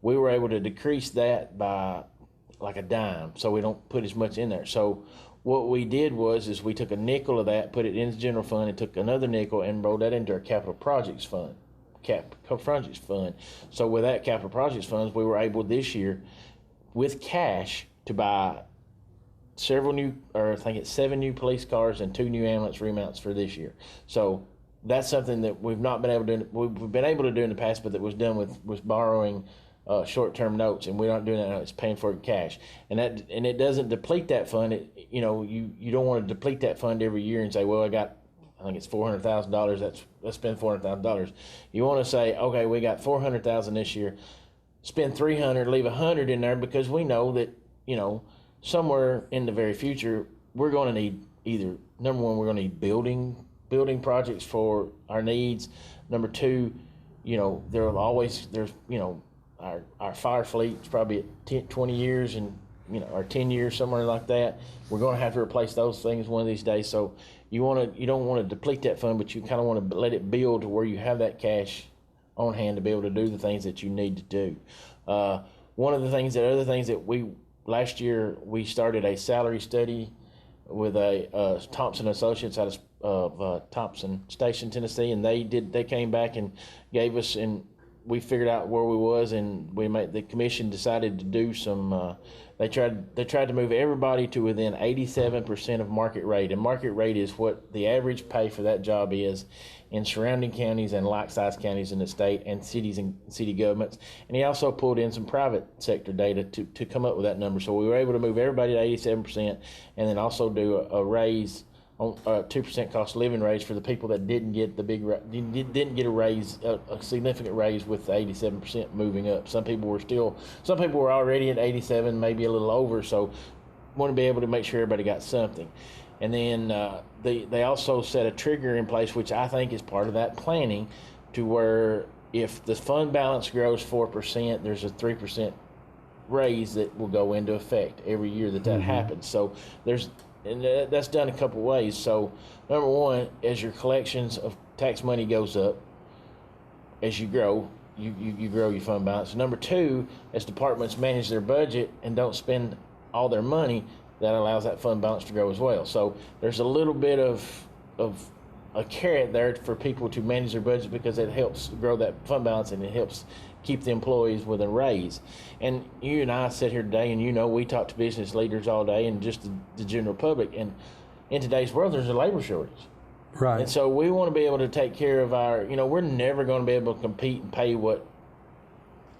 we were able to decrease that by like a dime, so we don't put as much in there. So what we did was we took a nickel of that, put it in the general fund, and took another nickel and rolled that into our capital projects fund. So with that capital projects funds, we were able this year, with cash, to buy seven new police cars and 2 new ambulance remounts for this year. So that's something that we've not been able to do. We've been able to do in the past, but that was done with borrowing short-term notes, and we're not doing that now. It's paying for it cash, and it doesn't deplete that fund. You don't want to deplete that fund every year and say, well, I think it's $400,000. Let's spend $400,000. You want to say, okay, we got $400,000 this year. Spend $300, leave $100 in there, because we know that somewhere in the very future we're going to need either, number one, we're going to need building projects for our needs. Number two, our fire fleet is probably at 20 years and or 10 years, somewhere like that. We're going to have to replace those things one of these days. So you don't want to deplete that fund, but you kind of want to let it build to where you have that cash on hand to be able to do the things that you need to do. Other things that last year we started a salary study with a Thompson Associates out of Thompson Station, Tennessee, and they came back and gave us, and we figured out where we was, and the commission decided to do some. They tried to move everybody to within 87% of market rate, and market rate is what the average pay for that job is in surrounding counties and like-sized counties in the state, and cities and city governments. And he also pulled in some private sector data to come up with that number. So we were able to move everybody to 87%, and then also do a raise on 2% cost of living raise for the people that didn't get a raise, a significant raise with the 87% moving up. Some people were already at 87, maybe a little over, so want to be able to make sure everybody got something. And then they also set a trigger in place, which I think is part of that planning, to where if the fund balance grows 4%, there's a 3% raise that will go into effect every year that happens. So that's done a couple ways. So number one, as your collections of tax money goes up, as you grow, you grow your fund balance. Number two, as departments manage their budget and don't spend all their money, that allows that fund balance to grow as well. So there's a little bit of a carrot there for people to manage their budget, because it helps grow that fund balance and it helps keep the employees with a raise. And you and I sit here today, and we talk to business leaders all day and just the general public. And in today's world, there's a labor shortage. Right. And so we want to be able to take care of our, we're never going to be able to compete and pay what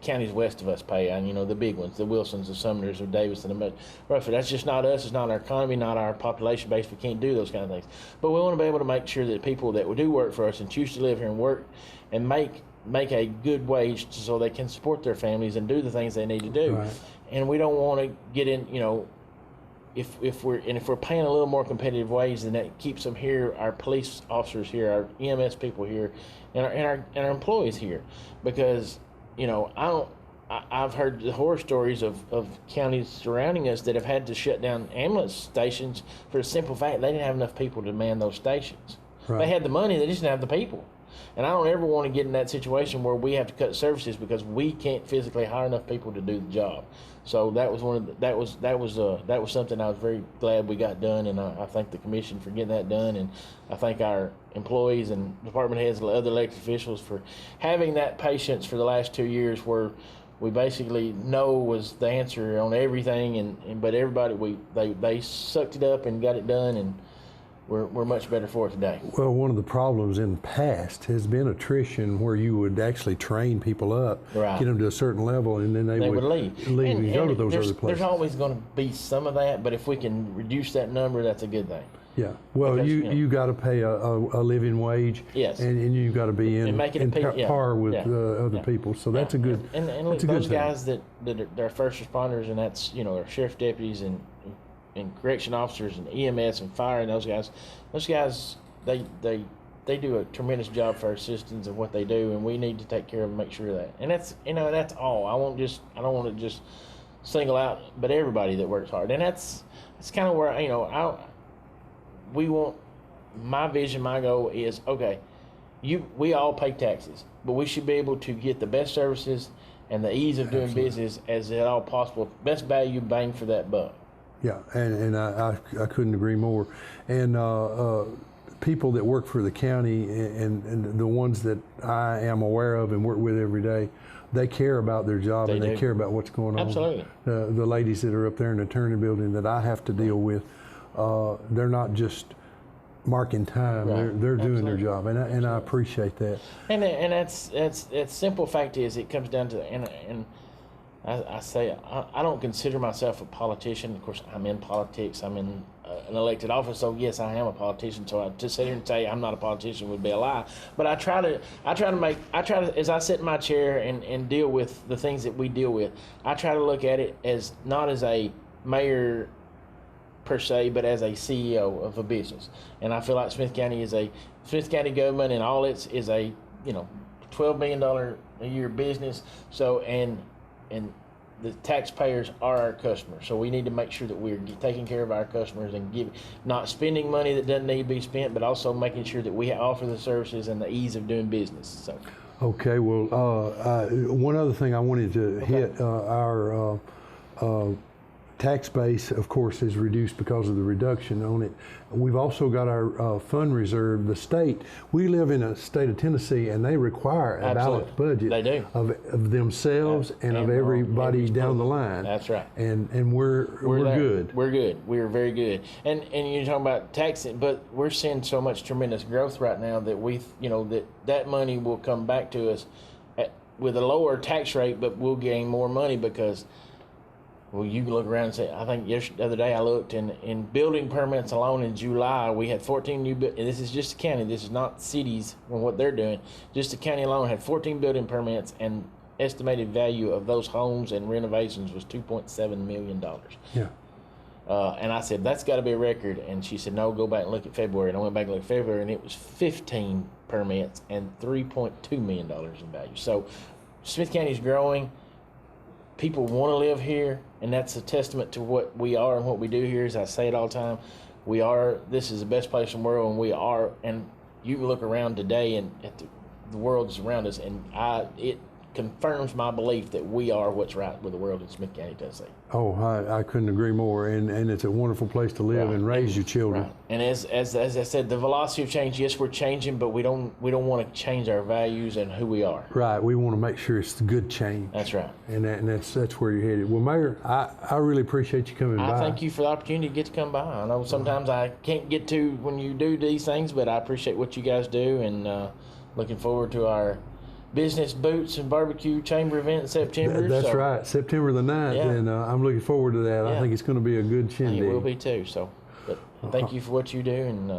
counties west of us pay. And, the big ones, the Wilsons, the Sumners, the Davis, and the Rutherford. That's just not us. It's not our economy, not our population base. We can't do those kind of things. But we want to be able to make sure that people that do work for us and choose to live here and work and make a good wage so they can support their families and do the things they need to do. Right. And we don't want to get in, if we're paying a little more competitive wage, then that keeps them here, our police officers here, our EMS people here, and our employees here, because I've heard the horror stories of counties surrounding us that have had to shut down ambulance stations for the simple fact they didn't have enough people to man those stations. Right. They had the money, they just didn't have the people. And I don't ever want to get in that situation where we have to cut services because we can't physically hire enough people to do the job. So that was that was something I was very glad we got done, and I thank the commission for getting that done, and I thank our employees and department heads and other elected officials for having that patience for the last 2 years, where we basically no was the answer on everything, but everybody they sucked it up and got it done, and we're much better for it today. Well, one of the problems in the past has been attrition, where you would actually train people up, Right. get them to a certain level, and then they would leave and go to those there's, other places. There's always going to be some of that, but if we can reduce that number, that's a good thing. Yeah. Well, Because, you got to pay a living wage. Yes. And you got to be in And make it par with yeah. other people. So that's a good. And look, that's a good those thing. guys that are first responders, and that's our sheriff deputies and correction officers and EMS and fire, and those guys they do a tremendous job for our citizens and what they do, and we need to take care of and make sure of that. And that's that's all. I don't want to just single out, but everybody that works hard, and that's kind of where we want. My vision, my goal is we all pay taxes, but we should be able to get the best services and the ease of doing Absolutely. business as at all possible. Best value bang for that buck. Yeah, and I couldn't agree more. And people that work for the county and the ones that I am aware of and work with every day, they care about their job They and they do. care about what's going on. Absolutely. The ladies that are up there in the attorney building that I have to deal with, they're not just marking time. Right. They're doing their Absolutely. job, and I appreciate that. And that's simple fact is it comes down to and I say I don't consider myself a politician. Of course, I'm in politics. I'm in an elected office, so yes, I am a politician. So to sit here and say I'm not a politician would be a lie. But I try to as I sit in my chair and deal with the things that we deal with, I try to look at it as not as a mayor per se, but as a CEO of a business. And I feel like Smith County government and all its is a $12 million a year business. So and the taxpayers are our customers. So we need to make sure that we're taking care of our customers and not spending money that doesn't need to be spent, but also making sure that we offer the services and the ease of doing business. So. Okay, well, one other thing I wanted to hit, our tax base, of course, is reduced because of the reduction on it. We've also got our fund reserve. The state, we live in a state of Tennessee, and they require a Absolutely. balanced budget They do. of themselves and of everybody down the line. That's right. And we're there. good. We're good. We're very good. And you're talking about taxing, but we're seeing so much tremendous growth right now that that money will come back to us with a lower tax rate, but we'll gain more money because. Well, you can look around and say, I think the other day I looked, and in building permits alone in July, we had 14 new, and this is just the county, this is not cities and what they're doing, just the county alone had 14 building permits, and estimated value of those homes and renovations was $2.7 million. Yeah. And I said, that's got to be a record. And she said, no, go back and look at February. And I went back and looked at February, and it was 15 permits and $3.2 million in value. So Smith County is growing. People want to live here, and that's a testament to what we are and what we do here. As I say it all the time, this is the best place in the world, and you can look around today and at the world is around us, and it confirms my belief that we are what's right with the world in Smith County, Tennessee. Oh, I couldn't agree more. And it's a wonderful place to live and raise your children. Right. And as I said, the velocity of change, yes, we're changing, but we don't want to change our values and who we are. Right. We want to make sure it's good change. That's right. And that's where you're headed. Well, Mayor, I really appreciate you coming by. I thank you for the opportunity to get to come by. I know sometimes I can't get to when you do these things, but I appreciate what you guys do, and looking forward to our business boots and barbecue chamber event in September. That's right, September the 9th, Yeah. and I'm looking forward to that. I Yeah. think it's going to be a good I think shindig. it will be too. So, but thank you for what you do, and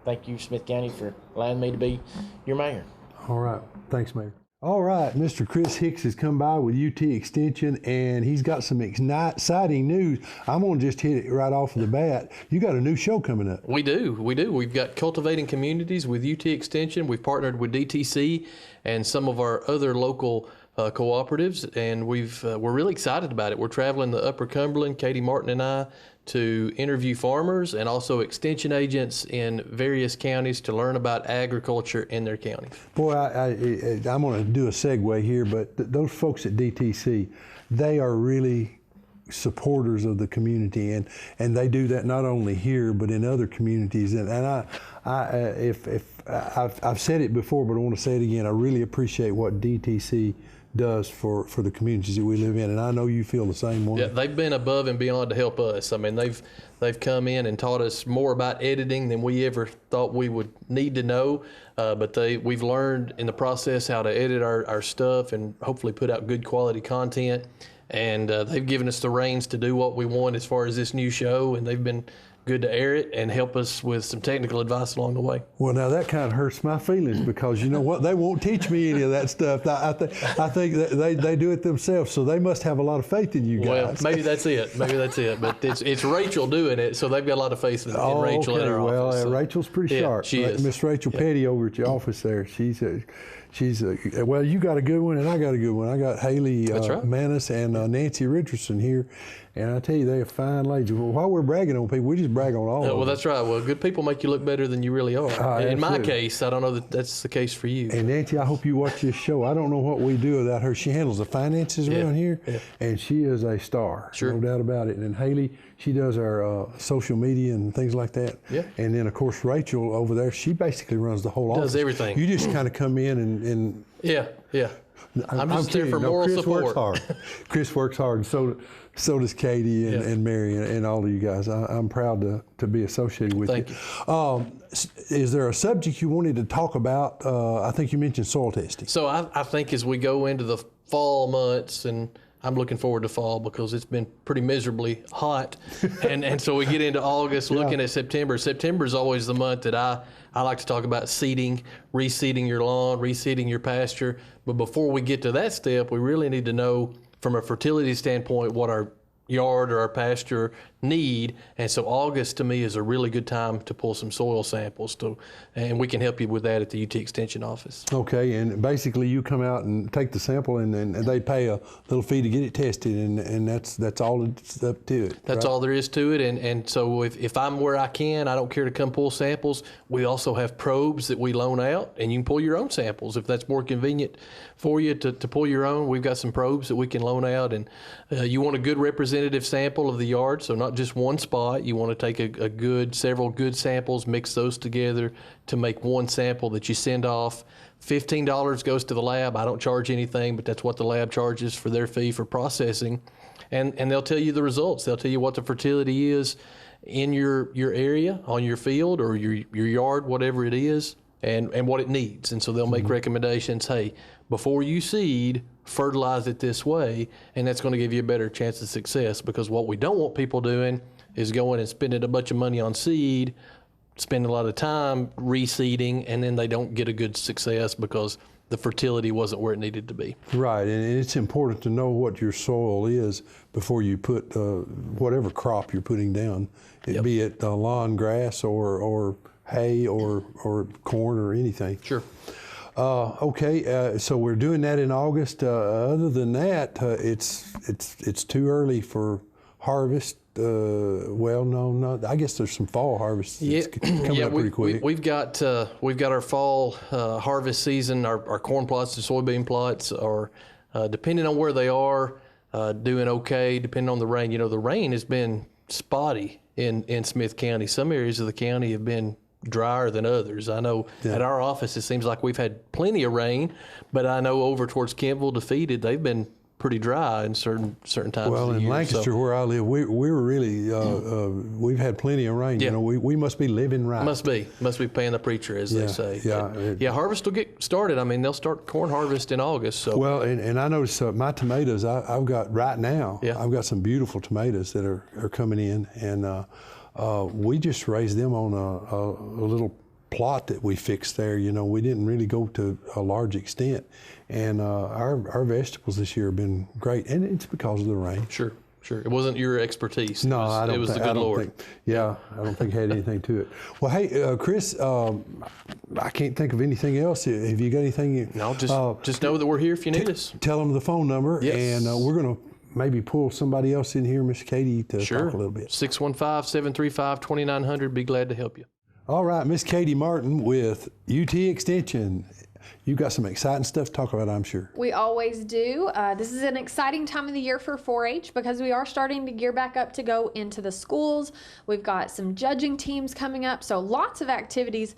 thank you, Smith County, for allowing me to be your mayor. All right, thanks, Mayor. All right, Mr. Chris Hicks has come by with UT Extension, and he's got some exciting news. I'm going to just hit it right off of the bat. You got a new show coming up. We do. We've got Cultivating Communities with UT Extension. We've partnered with DTC and some of our other local cooperatives, and we're really excited about it. We're traveling the Upper Cumberland, Katie Martin and I, to interview farmers and also extension agents in various counties to learn about agriculture in their counties. Boy, I'm going to do a segue here, but those folks at DTC, they are really supporters of the community, and they do that not only here but in other communities. And I've said it before, but I want to say it again. I really appreciate what DTC does for the communities that we live in, and I know you feel the same way. Yeah, they've been above and beyond to help us. I mean, they've come in and taught us more about editing than we ever thought we would need to know. But we've learned in the process how to edit our stuff and hopefully put out good quality content. And they've given us the reins to do what we want as far as this new show, and they've been good to air it and help us with some technical advice along the way. Well, now that kind of hurts my feelings, because you know what? They won't teach me any of that stuff. I think that they do it themselves, so they must have a lot of faith in you guys. Well, maybe that's it. But it's Rachel doing it, so they've got a lot of faith in Rachel in our office. Well, Rachel's pretty sharp. She is. Miss Rachel Petty over at your office there. Well, you got a good one, and I got a good one. I got Haley right. Manis and Nancy Richardson here, and I tell you, they're fine ladies. Well, while we're bragging on people, we just brag on all of them. Well, that's right. Well, good people make you look better than you really are. In my case, I don't know that that's the case for you. And Nancy, I hope you watch this show. I don't know what we do without her. She handles the finances around here, and she is a star. Sure. No doubt about it. And Haley, she does our social media and things like that. Yeah. And then, of course, Rachel over there, she basically runs the whole office. Does everything. You just kind of come in and Yeah. I'm just there kidding. for No, moral Chris support. Works hard. Chris works hard, and so does Katie and Mary and all of you guys. I'm proud to be associated with Thank you. Is there a subject you wanted to talk about? I think you mentioned soil testing. So I think as we go into the fall months, and I'm looking forward to fall because it's been pretty miserably hot, and so we get into August, looking at September. September is always the month that I like to talk about seeding, reseeding your lawn, reseeding your pasture. But before we get to that step, we really need to know from a fertility standpoint what our yard or our pasture need. And so August to me is a really good time to pull some soil samples, and we can help you with that at the UT Extension office. Okay, and basically you come out and take the sample, and they pay a little fee to get it tested, and that's all it's up to it. That's right? all there is to it. And so if I'm where I can, I don't care to come pull samples. We also have probes that we loan out, and you can pull your own samples if that's more convenient for you to pull your own. We've got some probes that we can loan out, and you want a good representative sample of the yard, so not just one spot. You want to take several good samples, mix those together to make one sample that you send off. $15 goes to the lab. I don't charge anything, but that's what the lab charges for their fee for processing. And they'll tell you the results. They'll tell you what the fertility is in your area, on your field or your yard, whatever it is, and what it needs. And so they'll make recommendations. Hey, before you seed, fertilize it this way, and that's going to give you a better chance of success, because what we don't want people doing is going and spending a bunch of money on seed, spend a lot of time reseeding, and then they don't get a good success because the fertility wasn't where it needed to be. Right, and it's important to know what your soil is before you put whatever crop you're putting down, be it lawn grass or hay or corn or anything. Sure. Okay, so we're doing that in August. Other than that, it's too early for harvest. Well, no, I guess there's some fall harvest that's coming up pretty quick. We've got our fall harvest season. Our corn plots and soybean plots are depending on where they are, doing okay, depending on the rain. You know, the rain has been spotty in Smith County. Some areas of the county have been drier than others. I know at our office it seems like we've had plenty of rain, but I know over towards Kentville, Defeated, they've been pretty dry in certain times Well, of the in year. Lancaster, where I live, we're really we've had plenty of rain. Yeah. You know, we must be living right. Must be paying the preacher, as they say. Yeah, But, harvest will get started. I mean, they'll start corn harvest in August. So Well, and I noticed my tomatoes. I've got right now. Yeah. I've got some beautiful tomatoes that are coming in, and we just raised them on a little plot that we fixed there. You know, we didn't really go to a large extent, and our vegetables this year have been great, and it's because of the rain. sure, it wasn't your expertise. No, I don't. It was the good I don't Lord. think. Yeah, I don't think it had anything to it. Well, hey, Chris, I can't think of anything else. Have you got anything? No, just know that we're here if you need us. Tell them the phone number, Yes. and we're going to maybe pull somebody else in here, Miss Katie, to Sure. talk a little bit. 615-735-2900. Be glad to help you. All right, Miss Katie Martin with UT Extension. You got some exciting stuff to talk about, I'm sure. We always do. This is an exciting time of the year for 4-H because we are starting to gear back up to go into the schools. We've got some judging teams coming up, so lots of activities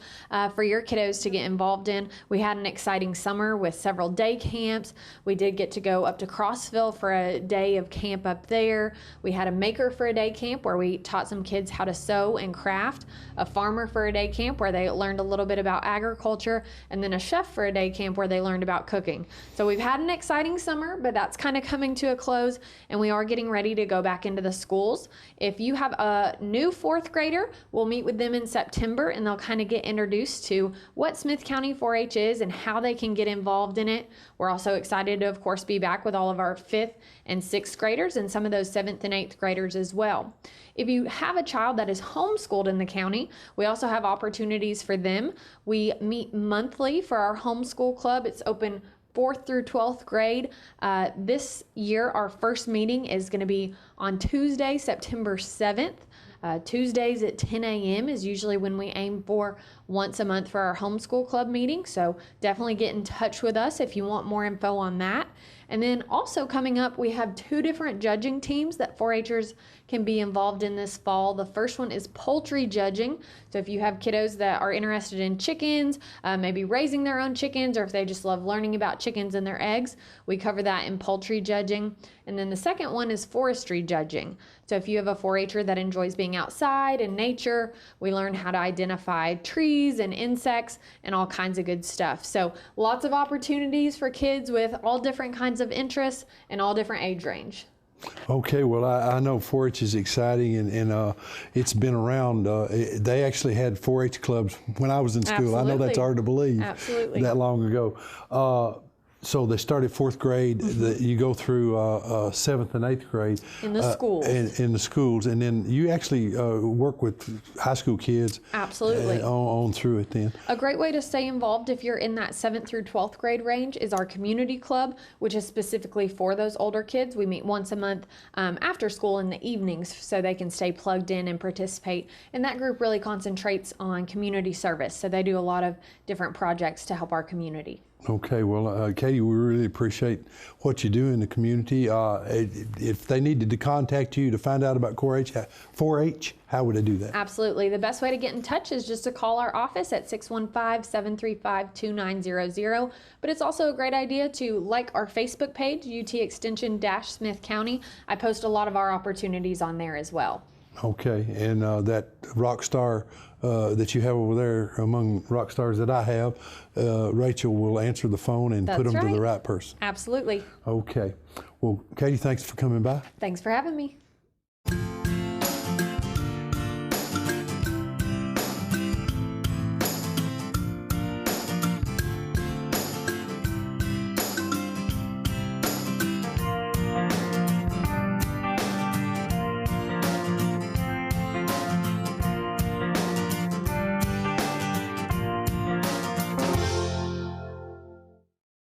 for your kiddos to get involved in. We had an exciting summer with several day camps. We did get to go up to Crossville for a day of camp up there. We had a maker for a day camp where we taught some kids how to sew and craft, a farmer for a day camp where they learned a little bit about agriculture, and then a chef for a day camp where they learned about cooking. So we've had an exciting summer, but that's kind of coming to a close, and we are getting ready to go back into the schools. If you have a new 4th grader, we'll meet with them in September, and they'll kind of get introduced to what Smith County 4-H is and how they can get involved in it. We're also excited to, of course, be back with all of our 5th and 6th graders and some of those 7th and 8th graders as well. If you have a child that is homeschooled in the county, we also have opportunities for them. We meet monthly for our homeschool club. It's open 4th through 12th grade. This year, our first meeting is going to be on Tuesday, September 7th. Tuesdays at 10 a.m. is usually when we aim for once a month for our homeschool club meeting. So definitely get in touch with us if you want more info on that. And then also coming up, we have 2 different judging teams that 4-Hers can be involved in this fall. The first one is poultry judging. So if you have kiddos that are interested in chickens, maybe raising their own chickens, or if they just love learning about chickens and their eggs, we cover that in poultry judging. And then the second one is forestry judging. So if you have a 4-Her that enjoys being outside in nature, we learn how to identify trees and insects and all kinds of good stuff. So lots of opportunities for kids with all different kinds of interests and all different age range. Okay, well, I know 4-H is exciting, and it's been around. They actually had 4-H clubs when I was in school. I know that's Absolutely. hard to believe. Absolutely. That long ago. So they started 4th grade. You go through 7th and 8th grade In the schools. In the schools, and then you actually work with high school kids. Absolutely. On through it then. A great way to stay involved if you're in that 7th through 12th grade range is our community club, which is specifically for those older kids. We meet once a month after school in the evenings so they can stay plugged in and participate. And that group really concentrates on community service. So they do a lot of different projects to help our community. Okay, well, Katie, we really appreciate what you do in the community. If they needed to contact you to find out about 4-H, how would they do that? Absolutely. The best way to get in touch is just to call our office at 615-735-2900. But it's also a great idea to like our Facebook page, UT Extension-Smith County. I post a lot of our opportunities on there as well. Okay, and that rock star that you have over there, among rock stars that I have, Rachel will answer the phone and put That's them to the right. right person. Absolutely. Okay. Well, Katie, thanks for coming by. Thanks for having me.